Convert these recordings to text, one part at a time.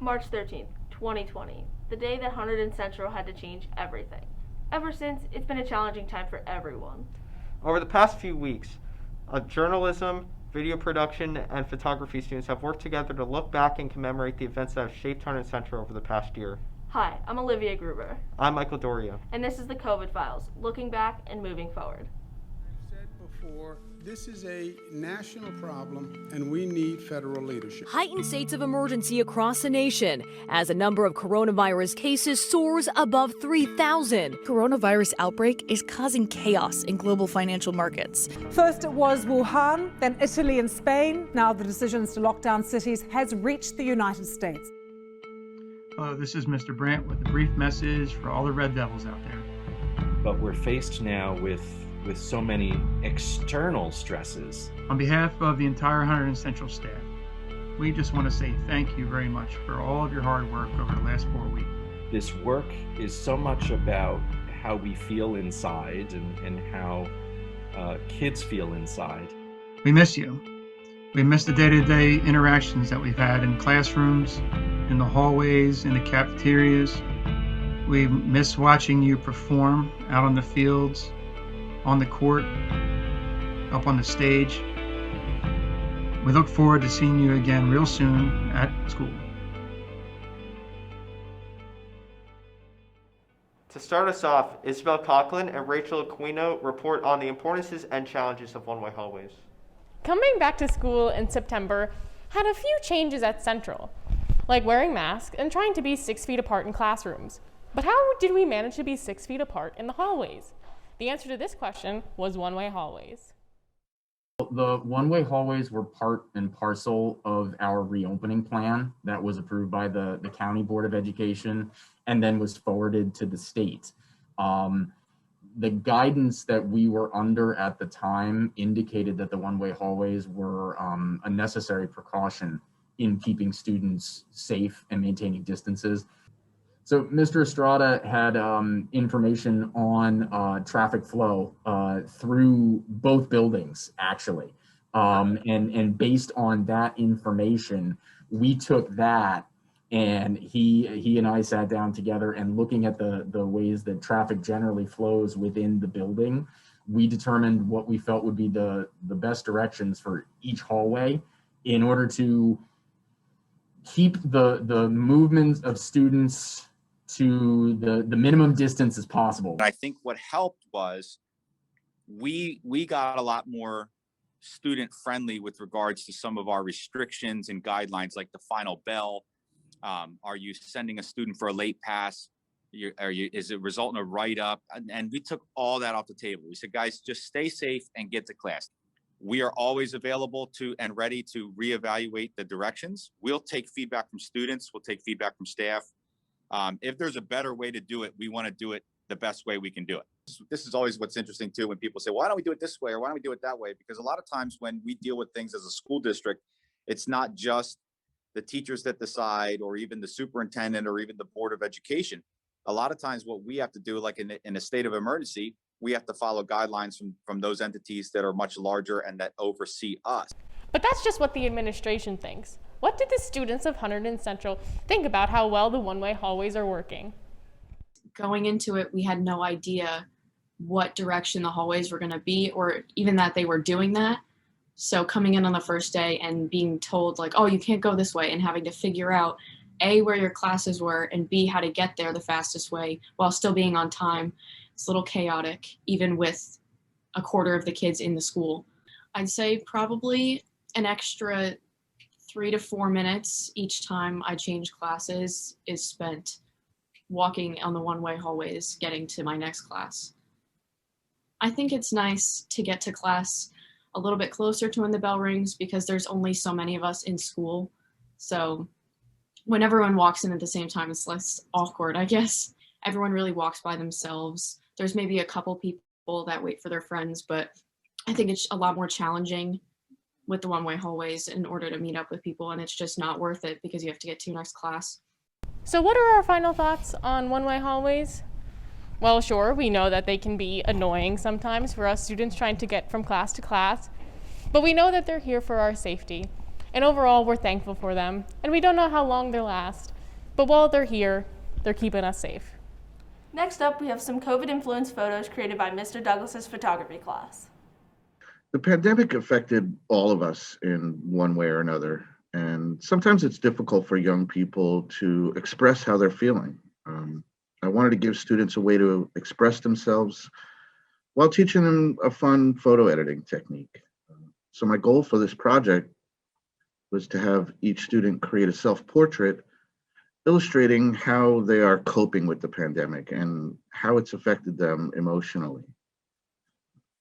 March 13th, 2020, the day that Hunterdon Central had to change everything. Ever since, it's been a challenging time for everyone. Over the past few weeks, journalism, video production, and photography students have worked together to look back and commemorate the events that have shaped Hunterdon Central over the past year. Hi, I'm Olivia Gruber. I'm Michael Doria. And this is the COVID Files, looking back and moving forward. I've said before, this is a national problem and we need federal leadership. Heightened states of emergency across the nation as a number of coronavirus cases soars above 3,000. Coronavirus outbreak is causing chaos in global financial markets. First it was Wuhan, then Italy and Spain. Now the decisions to lock down cities has reached the United States. This is Mr. Brandt with a brief message for all the Red Devils out there. But we're faced now with so many external stresses. On behalf of the entire Hunterdon Central staff, we just want to say thank you very much for all of your hard work over the last 4 weeks. This work is so much about how we feel inside and how kids feel inside. We miss you. We miss the day-to-day interactions that we've had in classrooms, in the hallways, in the cafeterias. We miss watching you perform out on the fields, on the court, up on the stage. We look forward to seeing you again real soon at school. To start us off, Isabel Coughlin and Rachel Aquino report on the importances and challenges of one-way hallways. Coming back to school in September had a few changes at Central, like wearing masks and trying to be 6 feet apart in classrooms. But how did we manage to be 6 feet apart in the hallways? The answer to this question was one-way hallways. The one-way hallways were part and parcel of our reopening plan that was approved by the County Board of Education and then was forwarded to the state. The guidance that we were under at the time indicated that the one-way hallways were a necessary precaution in keeping students safe and maintaining distances. So Mr. Estrada had information on traffic flow through both buildings, actually. And based on that information, we took that and he and I sat down together and looking at the ways that traffic generally flows within the building, we determined what we felt would be the best directions for each hallway in order to keep the movements of students to the minimum distance as possible. I think what helped was we got a lot more student friendly with regards to some of our restrictions and guidelines, like the final bell. Are you sending a student for a late pass? Is it result in a write-up? And we took all that off the table. We said, guys, just stay safe and get to class. We are always available to and ready to reevaluate the directions. We'll take feedback from students. We'll take feedback from staff. If there's a better way to do it, we want to do it the best way we can do it. This is always what's interesting too, when people say, why don't we do it this way? Or why don't we do it that way? Because a lot of times when we deal with things as a school district, it's not just the teachers that decide, or even the superintendent, or even the Board of Education. A lot of times what we have to do, like in a state of emergency, we have to follow guidelines from those entities that are much larger and that oversee us. But that's just what the administration thinks. What did the students of Hunterdon Central think about how well the one-way hallways are working? Going into it, we had no idea what direction the hallways were going to be, or even that they were doing that. So coming in on the first day and being told like, oh, you can't go this way, and having to figure out A, where your classes were, and B, how to get there the fastest way while still being on time. It's a little chaotic, even with a quarter of the kids in the school. I'd say probably an extra 3 to 4 minutes each time I change classes is spent walking on the one-way hallways, getting to my next class. I think it's nice to get to class a little bit closer to when the bell rings, because there's only so many of us in school. So when everyone walks in at the same time, it's less awkward, I guess. Everyone really walks by themselves. There's maybe a couple people that wait for their friends, but I think it's a lot more challenging with the one-way hallways in order to meet up with people, and it's just not worth it because you have to get to your next class. So what are our final thoughts on one-way hallways? Well, sure, we know that they can be annoying sometimes for us students trying to get from class to class, but we know that they're here for our safety. And overall, we're thankful for them, and we don't know how long they'll last. But while they're here, they're keeping us safe. Next up, we have some COVID-influenced photos created by Mr. Douglas's photography class. The pandemic affected all of us in one way or another, and sometimes it's difficult for young people to express how they're feeling. I wanted to give students a way to express themselves while teaching them a fun photo editing technique. So my goal for this project was to have each student create a self-portrait illustrating how they are coping with the pandemic and how it's affected them emotionally.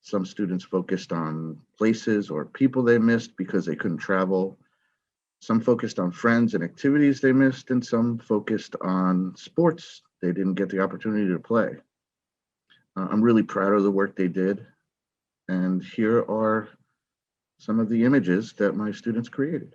Some students focused on places or people they missed because they couldn't travel. Some focused on friends and activities they missed, and some focused on sports they didn't get the opportunity to play. I'm really proud of the work they did. And here are some of the images that my students created.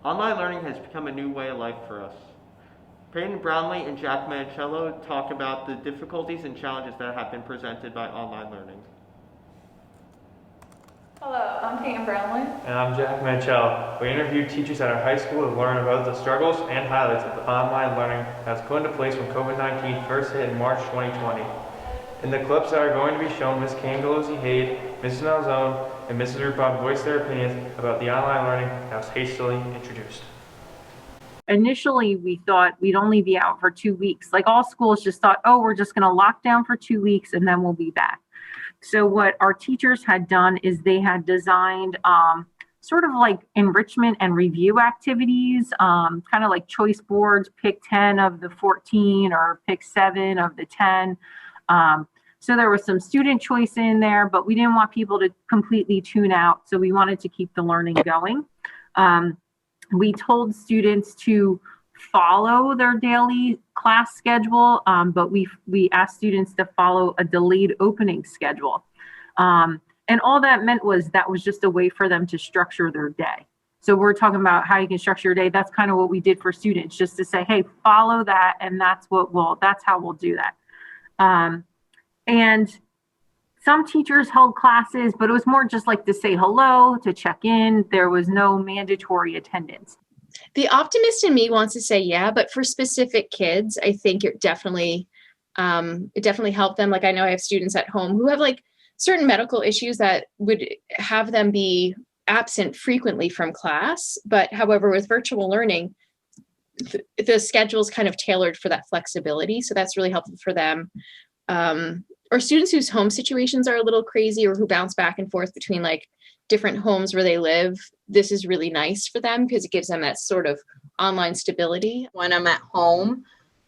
Online learning has become a new way of life for us. Peyton Brownlee and Jack Mancello talk about the difficulties and challenges that have been presented by online learning. Hello, I'm Peyton Brownlee. And I'm Jack Mancello. We interviewed teachers at our high school to learn about the struggles and highlights of the online learning that's put into place when COVID-19 first hit in March 2020. In the clips that are going to be shown, Ms. Cangalozzi-Hade, Mrs. Malzone, and Mrs. Rupon voiced their opinions about the online learning that was hastily introduced. Initially, we thought we'd only be out for 2 weeks. Like all schools just thought, oh, we're just going to lock down for 2 weeks and then we'll be back. So what our teachers had done is they had designed sort of like enrichment and review activities, kind of like choice boards, pick 10 of the 14 or pick 7 of the 10. So there was some student choice in there, but we didn't want people to completely tune out. So we wanted to keep the learning going. We told students to follow their daily class schedule, but we asked students to follow a delayed opening schedule. And all that meant was that was just a way for them to structure their day. So we're talking about how you can structure your day. That's kind of what we did for students, just to say, hey, follow that, and that's how we'll do that. And Some teachers held classes, but it was more just like to say hello, to check in. There was no mandatory attendance. The optimist in me wants to say yeah, but for specific kids, I think it definitely helped them. Like I know I have students at home who have like certain medical issues that would have them be absent frequently from class. But however, with virtual learning, the schedule's kind of tailored for that flexibility. So that's really helpful for them. Or students whose home situations are a little crazy or who bounce back and forth between like different homes where they live. This is really nice for them because it gives them that sort of online stability. When I'm at home,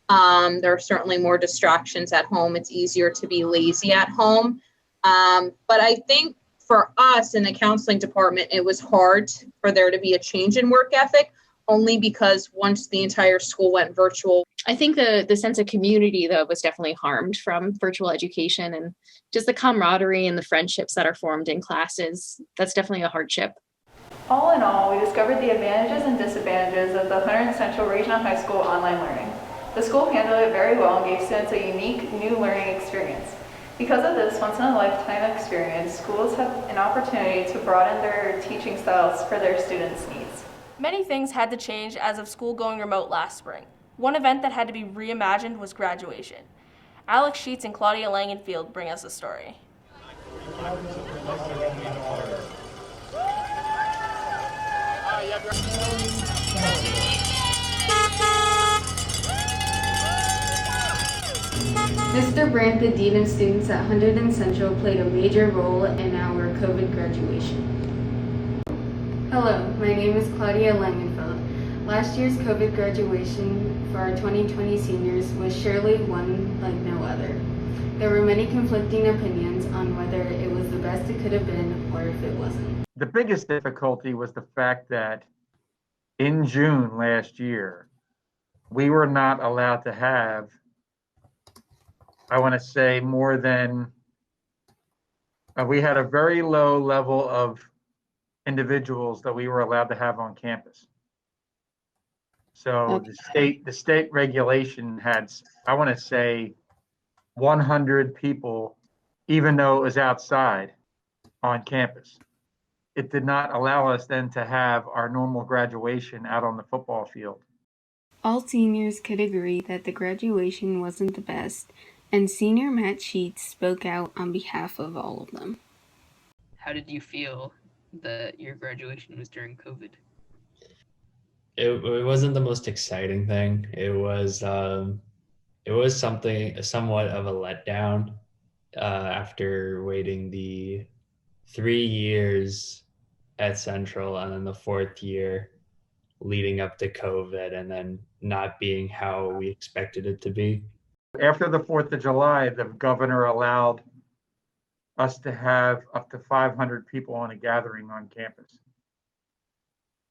there are certainly more distractions at home. It's easier to be lazy at home. But I think for us in the counseling department, it was hard for there to be a change in work ethic, only because once the entire school went virtual. I think the sense of community, though, was definitely harmed from virtual education, and just the camaraderie and the friendships that are formed in classes. That's definitely a hardship. All in all, we discovered the advantages and disadvantages of the Hunterdon Central Regional High School online learning. The school handled it very well and gave students a unique new learning experience. Because of this once-in-a-lifetime experience, schools have an opportunity to broaden their teaching styles for their students' needs. Many things had to change as of school going remote last spring. One event that had to be reimagined was graduation. Alex Sheets and Claudia Langenfield bring us the story. Mr. Brandt, the Dean of Students at Hunterdon Central, played a major role in our COVID graduation. Hello, my name is Claudia Langenfeld. Last year's COVID graduation for our 2020 seniors was surely one like no other. There were many conflicting opinions on whether it was the best it could have been or if it wasn't. The biggest difficulty was the fact that in June last year, we were not allowed to have, I want to say, more than, we had a very low level of individuals that we were allowed to have on campus. So the state regulation had, I want to say, 100 people, even though it was outside on campus. It did not allow us then to have our normal graduation out on the football field. All seniors could agree that the graduation wasn't the best, and Senior Matt Sheets spoke out on behalf of all of them. How did you feel that your graduation was during COVID? It wasn't the most exciting thing. It was somewhat of a letdown after waiting the 3 years at Central and then the 4th year leading up to COVID and then not being how we expected it to be. After the 4th of July, the governor allowed us to have up to 500 people on a gathering on campus.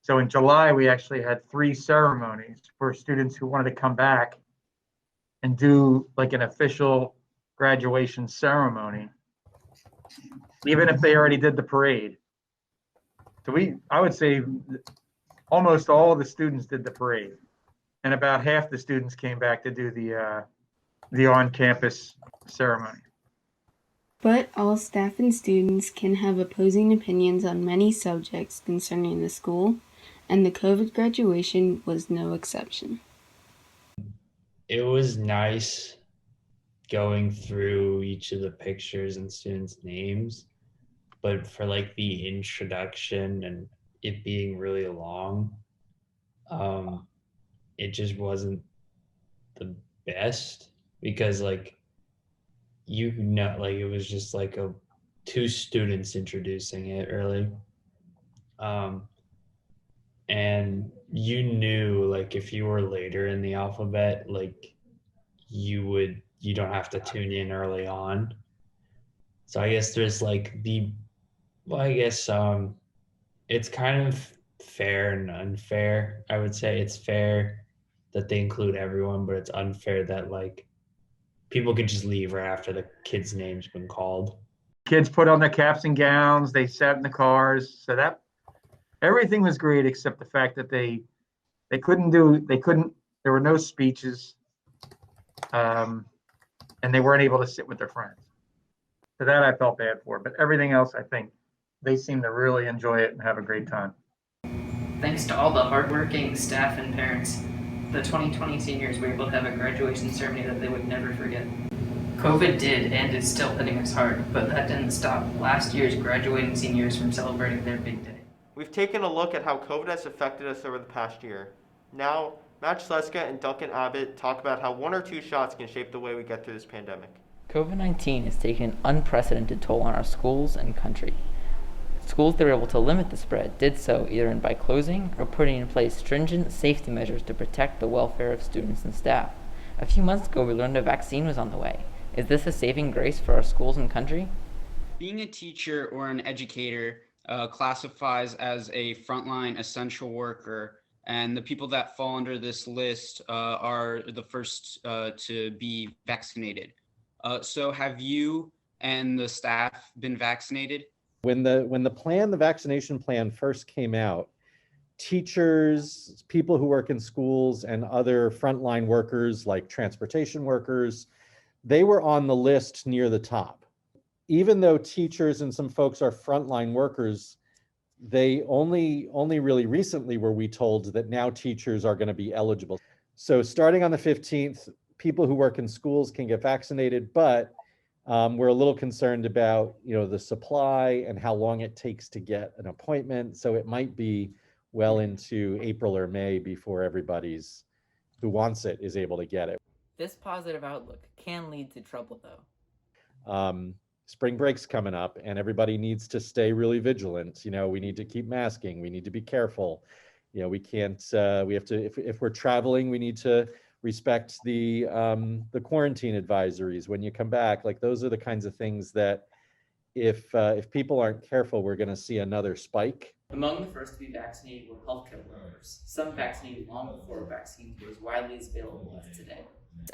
So in July, we actually had 3 ceremonies for students who wanted to come back and do like an official graduation ceremony, even if they already did the parade. So I would say almost all the students did the parade, and about half the students came back to do the on-campus ceremony. But all staff and students can have opposing opinions on many subjects concerning the school, and the COVID graduation was no exception. It was nice going through each of the pictures and students' names, but for like the introduction and it being really long, it just wasn't the best because like, it was just like 2 students introducing it really. And you knew like if you were later in the alphabet, like you don't have to tune in early on. So I guess there's like it's kind of fair and unfair. I would say it's fair that they include everyone, but it's unfair that like people could just leave right after the kid's name's been called. Kids put on their caps and gowns, they sat in the cars. So that everything was great except the fact that there were no speeches, and they weren't able to sit with their friends. So that I felt bad for, but everything else, I think they seem to really enjoy it and have a great time. Thanks to all the hardworking staff and parents, the 2020 seniors were able to have a graduation ceremony that they would never forget. COVID did and is still hitting us hard, but that didn't stop last year's graduating seniors from celebrating their big day. We've taken a look at how COVID has affected us over the past year. Now, Matt Schleska and Duncan Abbott talk about how 1 or 2 shots can shape the way we get through this pandemic. COVID-19 has taken an unprecedented toll on our schools and country. Schools that were able to limit the spread did so either by closing or putting in place stringent safety measures to protect the welfare of students and staff. A few months ago, we learned a vaccine was on the way. Is this a saving grace for our schools and country? Being a teacher or an educator classifies as a frontline essential worker, and the people that fall under this list are the first to be vaccinated. So have you and the staff been vaccinated? When the vaccination plan first came out, teachers, people who work in schools, and other frontline workers like transportation workers, they were on the list near the top. Even though teachers and some folks are frontline workers, they only really recently were we told that now teachers are going to be eligible. So starting on the 15th, people who work in schools can get vaccinated, but we're a little concerned about, the supply and how long it takes to get an appointment. So it might be well into April or May before everybody's who wants it is able to get it. This positive outlook can lead to trouble, though. Spring break's coming up and everybody needs to stay really vigilant. We need to keep masking. We need to be careful. We can't, we have to, if we're traveling, we need to respect the quarantine advisories when you come back. Like, those are the kinds of things that if people aren't careful, we're going to see another spike. Among the first to be vaccinated were healthcare workers, some vaccinated long before vaccines were as widely available as today.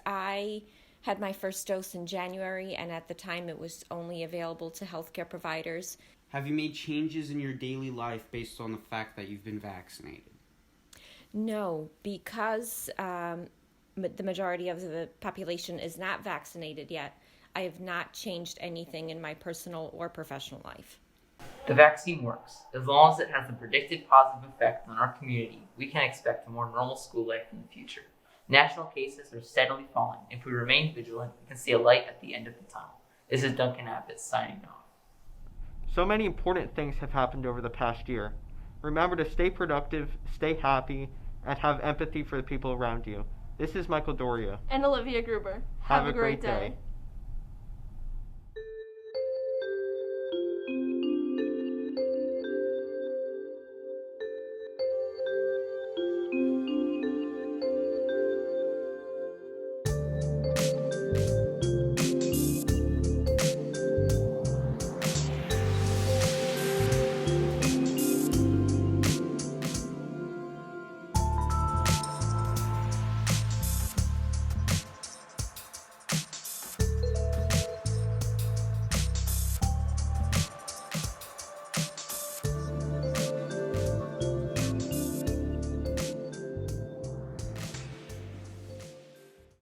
I had my first dose in January, and at the time it was only available to healthcare providers. Have you made changes in your daily life based on the fact that you've been vaccinated? No, because the majority of the population is not vaccinated yet. I have not changed anything in my personal or professional life. The vaccine works. As long as it has a predicted positive effect on our community, we can expect a more normal school life in the future. National cases are steadily falling. If we remain vigilant, we can see a light at the end of the tunnel. This is Duncan Abbott signing off. So many important things have happened over the past year. Remember to stay productive, stay happy, and have empathy for the people around you. This is Michael Doria. And Olivia Gruber. Have a great day.